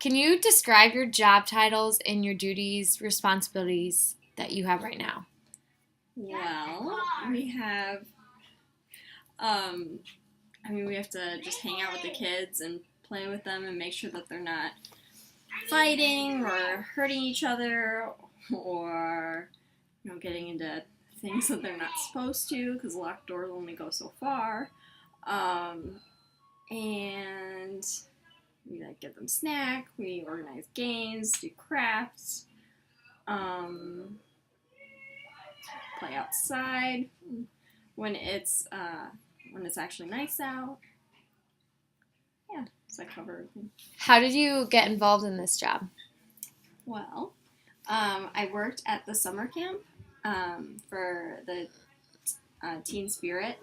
Can you describe your job titles and your duties, responsibilities that you have right now? Well, we have, we have to just hang out with the kids and play with them and make sure that they're not fighting or hurting each other or, getting into things that they're not supposed to because locked doors only go so far. And we give them snack, we organize games, do crafts, um, play outside when it's actually nice out. Yeah, does that cover everything? How did you get involved in this job? Well, I worked at the summer camp for the Teen Spirit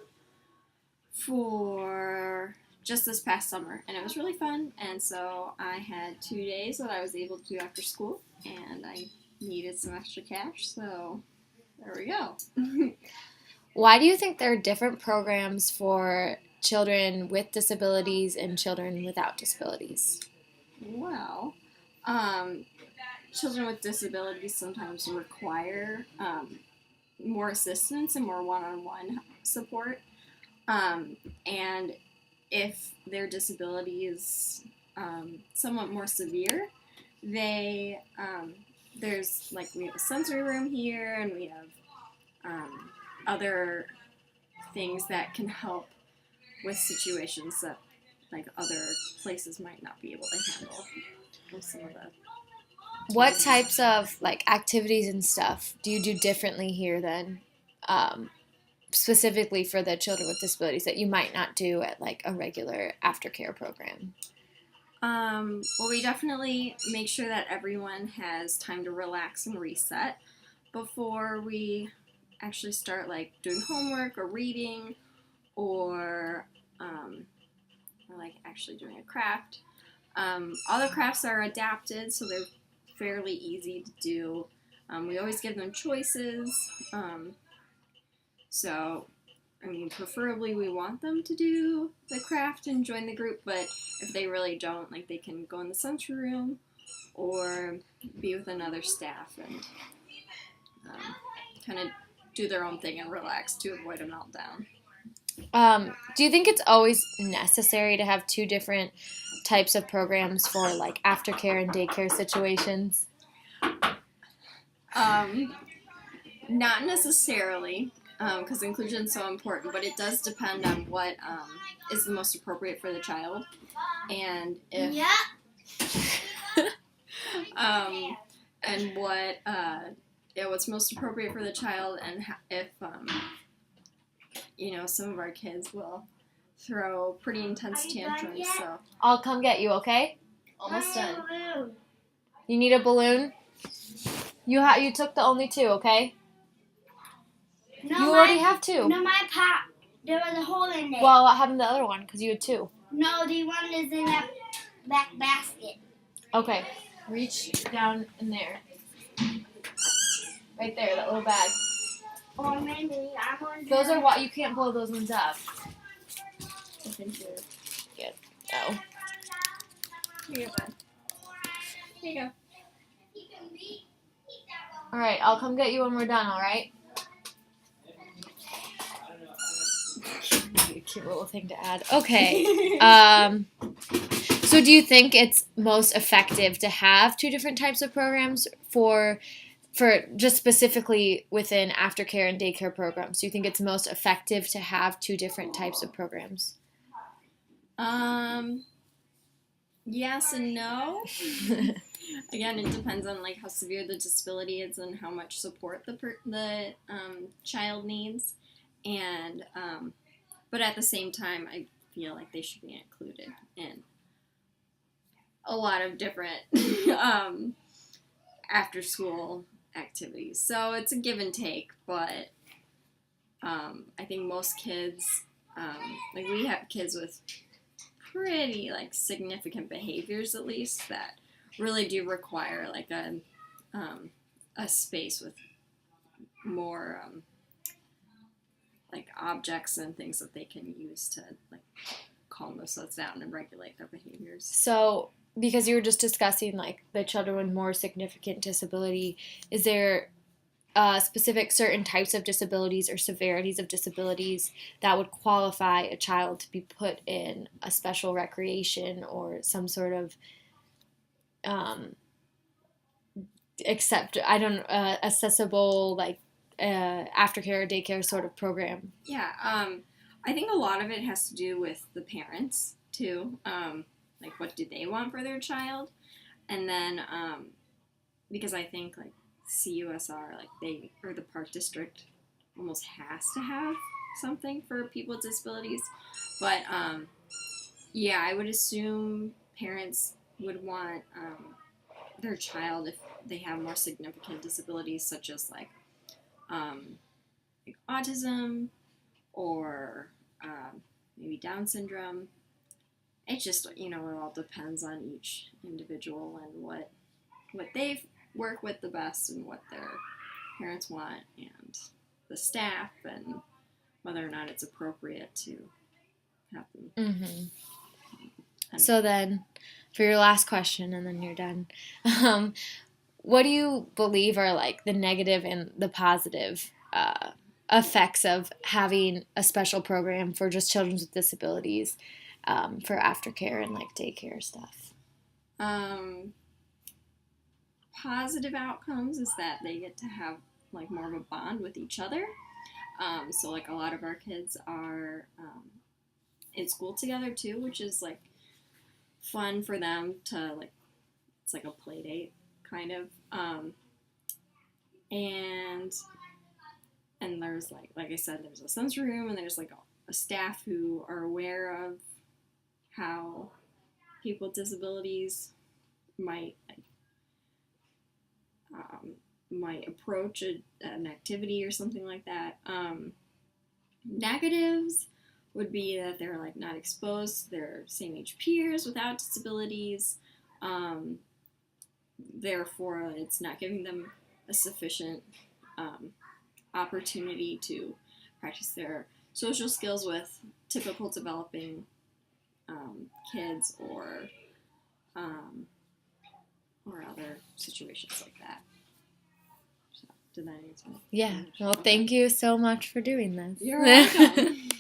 for just this past summer, and it was really fun. And so I had 2 days that I was able to do after school, and I needed some extra cash, so there we go. Why do you think there are different programs for children with disabilities and children without disabilities? Well, children with disabilities sometimes require more assistance and more one-on-one support. And if their disability is somewhat more severe, they we have a sensory room here, and we have other things that can help with situations that other places might not be able to handle. With some of the What types of activities and stuff do you do differently here than specifically for the children with disabilities that you might not do at a regular aftercare program? Well, we definitely make sure that everyone has time to relax and reset before we actually start doing homework or reading or actually doing a craft. All the crafts are adapted, so they're fairly easy to do. We always give them choices. Preferably we want them to do the craft and join the group, but if they really don't, they can go in the sensory room or be with another staff and kind of do their own thing and relax to avoid a meltdown. Do you think it's always necessary to have two different types of programs for aftercare and daycare situations? Not necessarily, because inclusion is so important, but it does depend on what is the most appropriate for the child, and if and what's most appropriate for the child, and if some of our kids will throw pretty intense tantrums. So I'll come get you, okay? Almost done. You need a balloon? You took the only two, okay? No, you already have two. No, my pop. There was a hole in it. Well, what happened to the other one? Because you had two. No, the one is in that back basket. Okay. Reach down in there. Right there, that little bag. Or maybe I'm on. Those are what you can't blow those ones up. I think you're good. Oh. Here you go, bud. Here you go. All right, I'll come get you when we're done. All right. A cute little thing to add. Okay. So do you think it's most effective to have two different types of programs for just specifically within aftercare and daycare programs? Do you think it's most effective to have two different types of programs? Yes and no. Again, it depends on how severe the disability is and how much support the child needs, and but at the same time, I feel like they should be included in a lot of different after school activities. So it's a give and take, but I think most kids, we have kids with pretty significant behaviors, at least, that really do require a space with more objects and things that they can use to calm themselves down and regulate their behaviors. So because you were just discussing like the children with more significant disability, is there specific certain types of disabilities or severities of disabilities that would qualify a child to be put in a special recreation or some sort of um, accessible like aftercare or daycare sort of program? Yeah, I think a lot of it has to do with the parents too. Like, what do they want for their child? And then, because I think like CUSR, like they or the park district almost has to have something for people with disabilities. But yeah, I would assume parents would want their child if they have more significant disabilities, such as like autism or maybe Down syndrome. It just, it all depends on each individual and what they work with the best and what their parents want and the staff and whether or not it's appropriate to have them. So then, for your last question, and then you're done, what do you believe are like the negative and the positive effects of having a special program for just children with disabilities for aftercare and like daycare stuff? Positive outcomes is that they get to have like more of a bond with each other. So like a lot of our kids are in school together too, which is like fun for them to like, it's like a play date kind of. And there's like I said, there's a sensory room and there's like a staff who are aware of how people with disabilities might approach an activity or something like that. Negatives would be that they're like not exposed to their same age peers without disabilities. Therefore, it's not giving them a sufficient opportunity to practice their social skills with typical developing kids or other situations like that. So, did that answer? Yeah. Well, thank you so much for doing this. You're welcome.